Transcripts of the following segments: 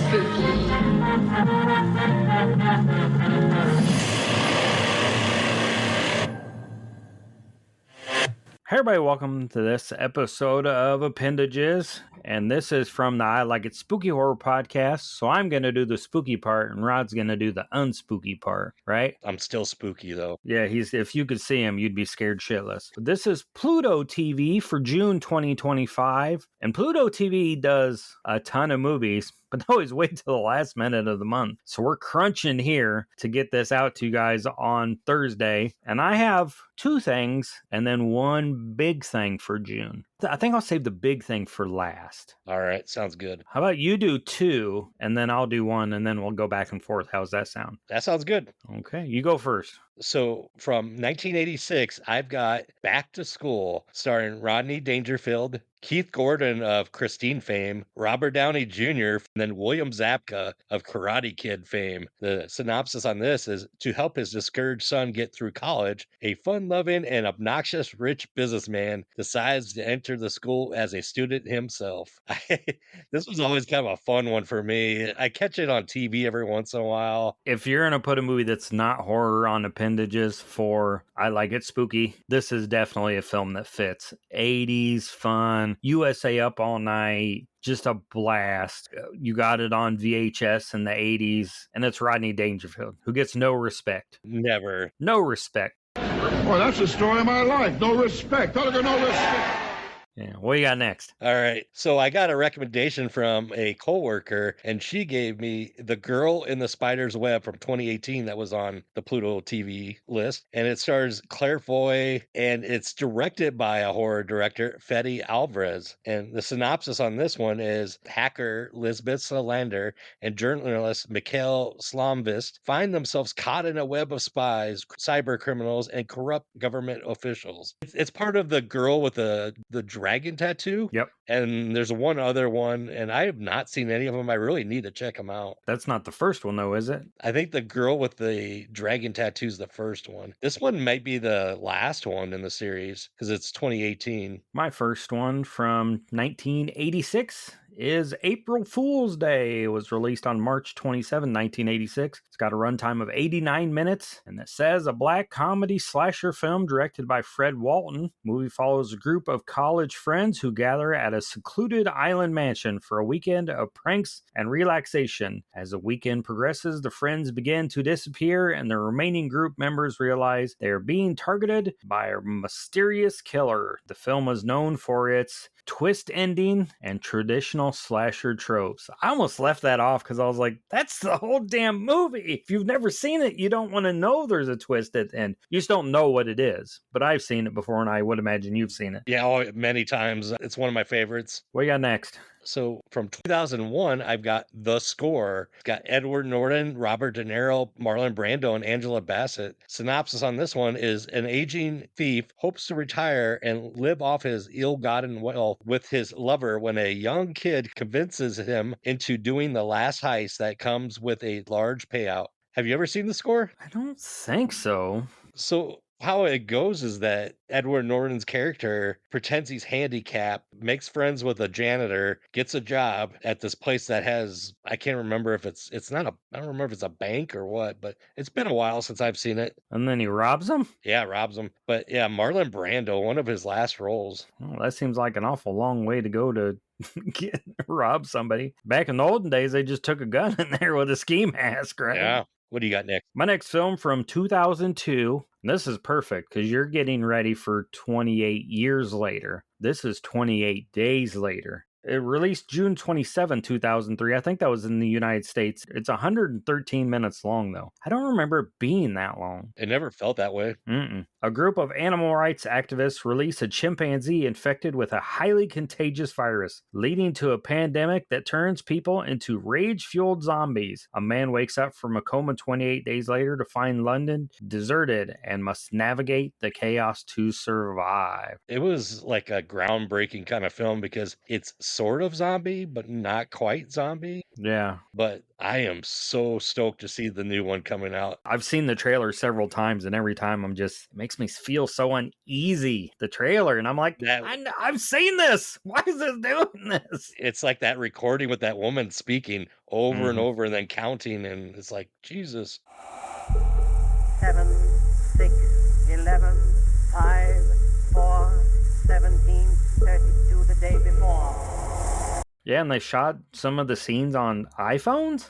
spooky. Hey everybody, welcome to this episode of Appendages, and this is from the I Like It Spooky Horror podcast, so I'm going to do the spooky part, and Rod's going to do the unspooky part, right? I'm still spooky, though. Yeah, if you could see him, you'd be scared shitless. This is Pluto TV for June 2025, and Pluto TV does a ton of movies, but they always wait till the last minute of the month. So we're crunching here to get this out to you guys on Thursday, and I have two things and then one big thing for June. I think I'll save the big thing for last. All right, sounds good. How about you do two, and then I'll do one, and then we'll go back and forth. How's that sound? That sounds good. Okay, you go first. So from 1986, I've got Back to School, starring Rodney Dangerfield, Keith Gordon of Christine fame, Robert Downey Jr., and then William Zabka of Karate Kid fame. The synopsis on this is: to help his discouraged son get through college, a fun-loving and obnoxious rich businessman decides to enter the school as a student himself. This was always kind of a fun one for me. I catch it on TV every once in a while. If you're going to put a movie that's not horror on Appendages for I Like It Spooky, this is definitely a film that fits. 80s fun, USA Up All Night, just a blast. You got it on VHS in the 80s, and it's Rodney Dangerfield, who gets no respect. Never. No respect. Well, that's the story of my life. No respect. Gotta go, no respect. Yeah, what do you got next? All right. So I got a recommendation from a coworker, and she gave me The Girl in the Spider's Web from 2018 that was on the Pluto TV list. And it stars Claire Foy, and it's directed by a horror director, Fede Alvarez. And the synopsis on this one is: hacker Lisbeth Salander and journalist Mikhail Slomvist find themselves caught in a web of spies, cyber criminals, and corrupt government officials. It's part of The Girl with the dragon tattoo. Yep. And there's one other one, and I have not seen any of them. I really need to check them out. That's not the first one, though, is it? I think The Girl with the Dragon Tattoo is the first one. This one might be the last one in the series because it's 2018. My first one from 1986 is April Fool's Day. It was released on March 27, 1986. It's got a runtime of 89 minutes, and it says a black comedy slasher film directed by Fred Walton. The movie follows a group of college friends who gather at a secluded island mansion for a weekend of pranks and relaxation. As the weekend progresses, the friends begin to disappear, and the remaining group members realize they are being targeted by a mysterious killer. The film is known for its twist ending and traditional slasher tropes. I almost left that off because I was like, that's the whole damn movie. If you've never seen it, you don't want to know there's a twist at the end. You just don't know what it is. But I've seen it before, and I would imagine you've seen it. Yeah, many times. It's one of my favorites. What you got next? So from 2001, I've got The Score. It's got Edward Norton, Robert De Niro, Marlon Brando, and Angela Bassett. Synopsis on this one is: an aging thief hopes to retire and live off his ill-gotten wealth with his lover when a young kid convinces him into doing the last heist that comes with a large payout. Have you ever seen The Score? I don't think so. So how it goes is that Edward Norton's character pretends he's handicapped, makes friends with a janitor, gets a job at this place that has, I can't remember if it's not a, I don't remember if it's a bank or what, but it's been a while since I've seen it. And then he robs him? Yeah, robs him. But yeah, Marlon Brando, one of his last roles. Well, that seems like an awful long way to go to rob somebody. Back in the olden days, they just took a gun in there with a ski mask, right? Yeah. What do you got next? My next film from 2002. This is perfect because you're getting ready for 28 years later. This is 28 days later. It released June 27, 2003. I think that was in the United States. It's 113 minutes long, though. I don't remember it being that long. It never felt that way. A group of animal rights activists release a chimpanzee infected with a highly contagious virus, leading to a pandemic that turns people into rage-fueled zombies. A man wakes up from a coma 28 days later to find London deserted and must navigate the chaos to survive. It was like a groundbreaking kind of film because it's sort of zombie, but not quite zombie. Yeah. But I am so stoked to see the new one coming out. I've seen the trailer several times, and every time it makes me feel so uneasy, the trailer. And I'm like, That I've seen this. Why is this doing this? it's like that recording with that woman speaking over and Mhm. over and then counting, and it's like, Jesus. 7, 6, 11, 5, 4, 17, 32 the day before. Yeah, and they shot some of the scenes on iPhones.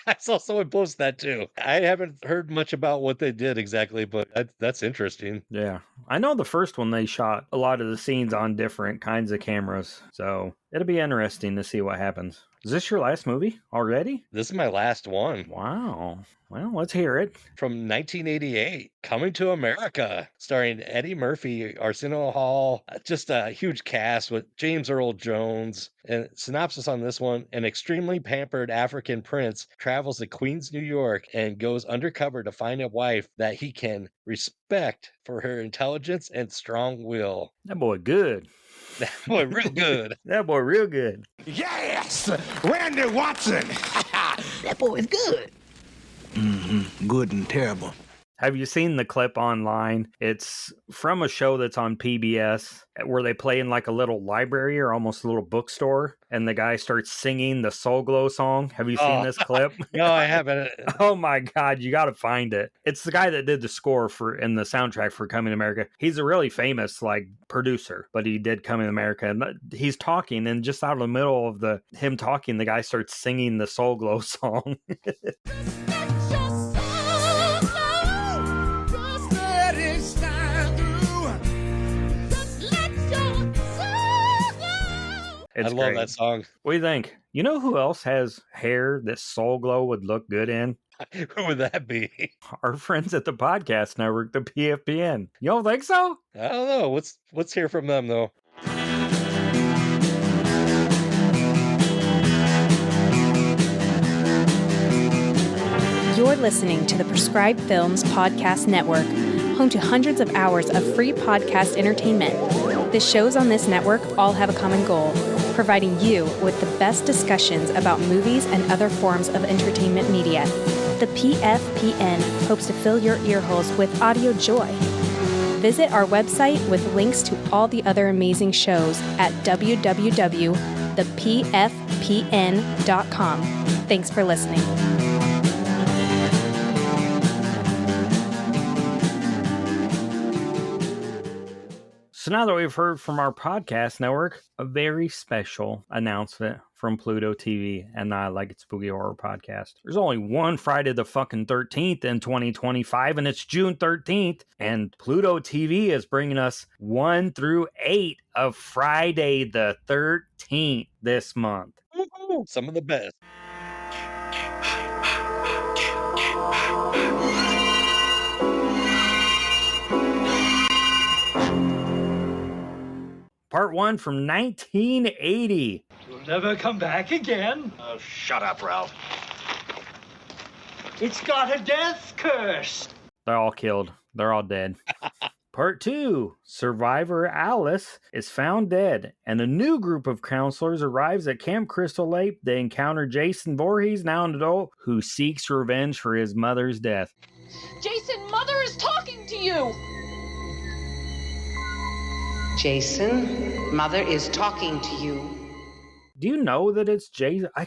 I saw someone post that too. I haven't heard much about what they did exactly, but that's interesting. Yeah. I know the first one they shot a lot of the scenes on different kinds of cameras. So it'll be interesting to see what happens. Is this your last movie already? This is my last one. Wow. Well, let's hear it. From 1988, Coming to America, starring Eddie Murphy, Arsenio Hall, just a huge cast with James Earl Jones. And synopsis on this one: an extremely pampered African prince travels to Queens, New York, and goes undercover to find a wife that he can respect for her intelligence and strong will. That boy good. Boy, real good. That boy real good. Yes! Randy Watson! That boy is good. Good and terrible. Have you seen the clip online? It's from a show that's on PBS where they play in like a little library or almost a little bookstore, and the guy starts singing the Soul Glow song. Have you seen this clip? No, I haven't. Oh my God, you got to find it. It's the guy that did the score for and the soundtrack for Coming to America. He's a really famous like producer, but he did Coming to America. And he's talking, and just out of the middle of him talking, the guy starts singing the Soul Glow song. I love that song. What do you think? You know who else has hair that Soul Glow would look good in? Who would that be? Our friends at the podcast network, the PFPN. You don't think so? I don't know. Let's hear from them though. You're listening to the Prescribed Films Podcast Network, home to hundreds of hours of free podcast entertainment. The shows on this network all have a common goal: providing you with the best discussions about movies and other forms of entertainment media. The PFPN hopes to fill your earholes with audio joy. Visit our website with links to all the other amazing shows at www.thepfpn.com. Thanks for listening. So now that we've heard from our podcast network, a very special announcement from Pluto TV and I Like It Spooky Horror Podcast. There's only one Friday the fucking 13th in 2025, and it's June 13th. And Pluto TV is bringing us 1 through 8 of Friday the 13th this month. Woo-hoo, some of the best. Part 1 from 1980. You'll never come back again. Oh, shut up, Ralph. It's got a death curse. They're all killed. They're all dead. Part 2. Survivor Alice is found dead, and a new group of counselors arrives at Camp Crystal Lake. They encounter Jason Voorhees, now an adult, who seeks revenge for his mother's death. Jason, Mother is talking to you! Jason, Mother is talking to you. Do you know that it's Jason? I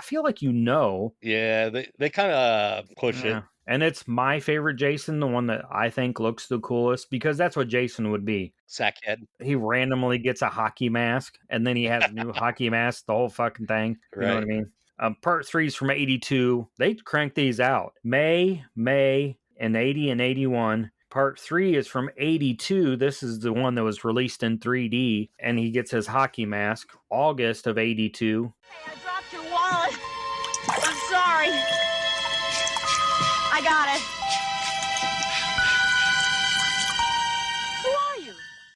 feel like you know. Yeah, they kind of push it. And it's my favorite Jason, the one that I think looks the coolest, because that's what Jason would be. Sackhead. He randomly gets a hockey mask, and then he has a new hockey mask, the whole fucking thing. You know what I mean? Part 3 is from 82. They cranked these out. May, and 80 and 81. Part 3 is from 82. This is the one that was released in 3D, and he gets his hockey mask. August of 82. Hey, I dropped your wallet. I'm sorry. I got it. Who are you?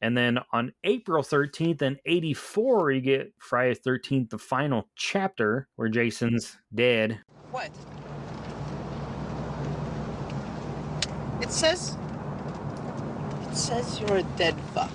And then on April 13th and 84, you get Friday the 13th, the final chapter, where Jason's dead. What? It says you're a dead fuck.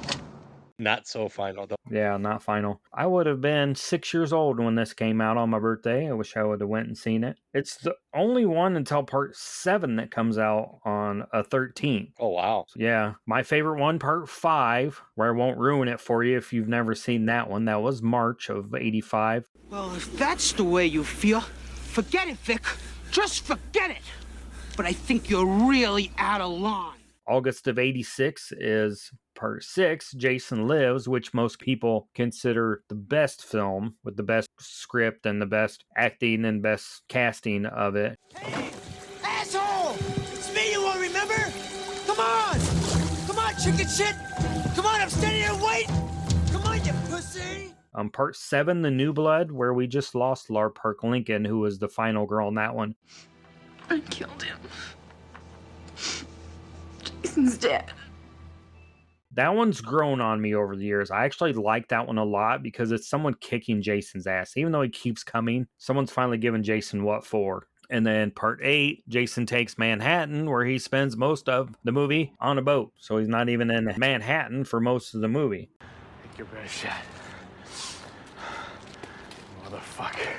Not so final, though. Yeah, not final. I would have been 6 years old when this came out on my birthday. I wish I would have went and seen it. It's the only one until part 7 that comes out on a 13th. Oh, wow. Yeah, my favorite one, part 5, where I won't ruin it for you if you've never seen that one. That was March of 85. Well, if that's the way you feel, forget it, Vic. Just forget it. But I think you're really out of line. August of 86 is part 6, Jason Lives, which most people consider the best film with the best script and the best acting and best casting of it. Hey, asshole! It's me you won't remember? Come on! Come on, chicken shit! Come on, I'm standing here waiting! Come on, you pussy! Part 7, The New Blood, where we just lost Lar Park Lincoln, who was the final girl in that one. I killed him. Jason's dead. That one's grown on me over the years. I actually like that one a lot because it's someone kicking Jason's ass. Even though he keeps coming, someone's finally given Jason what for. And then part 8, Jason Takes Manhattan, where he spends most of the movie on a boat. So he's not even in Manhattan for most of the movie. Take your best shot. Motherfucker.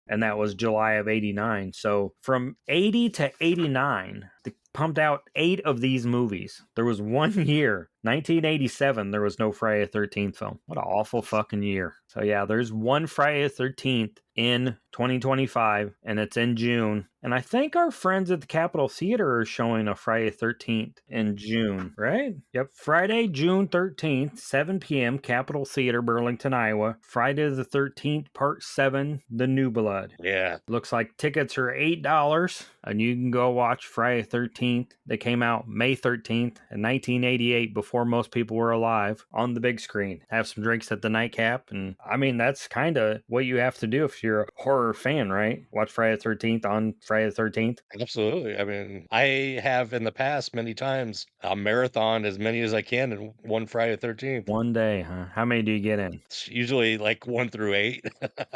And that was July of 89. So from 80 to 89, they pumped out 8 of these movies. There was 1 year, 1987, there was no Friday the 13th film. What an awful fucking year. So yeah, there's one Friday the 13th in 2025, and it's in June. And I think our friends at the Capitol Theater are showing a Friday the 13th in June, right? Yep, Friday, June 13th, 7 p.m., Capitol Theater, Burlington, Iowa. Friday the 13th, Part 7, The New Blood. Yeah. Looks like tickets are $8, and you can go watch Friday the 13th. They came out May 13th in 1988, before most people were alive, on the big screen. Have some drinks at the nightcap, and I mean, that's kind of what you have to do if you're a horror fan, right? Watch Friday the 13th on Friday the 13th. Absolutely. I mean, I have in the past many times a marathon as many as I can in one Friday the 13th. One day, huh? How many do you get in? It's usually like 1 through 8.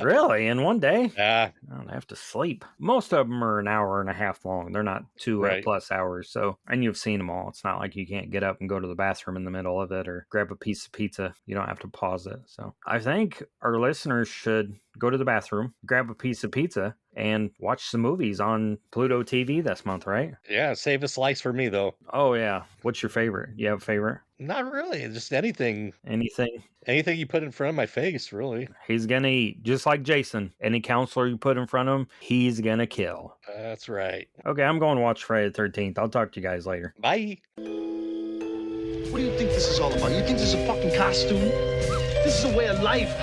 Really? In one day? Yeah. I don't have to sleep. Most of them are an hour and a half long. They're not 2 Right. plus hours. So, and you've seen them all. It's not like you can't get up and go to the bathroom in the middle of it or grab a piece of pizza. You don't have to pause it. So I think our listeners should go to the bathroom, grab a piece of pizza, and watch some movies on Pluto TV this month, right? Yeah. Save a slice for me, though. Oh, yeah. What's your favorite? You have a favorite? Not really. Just anything. Anything? Anything you put in front of my face, really. He's gonna eat, just like Jason. Any counselor you put in front of him, he's gonna kill. That's right. Okay, I'm going to watch Friday the 13th. I'll talk to you guys later. Bye. What do you think this is all about? You think this is a fucking costume? This is a way of life.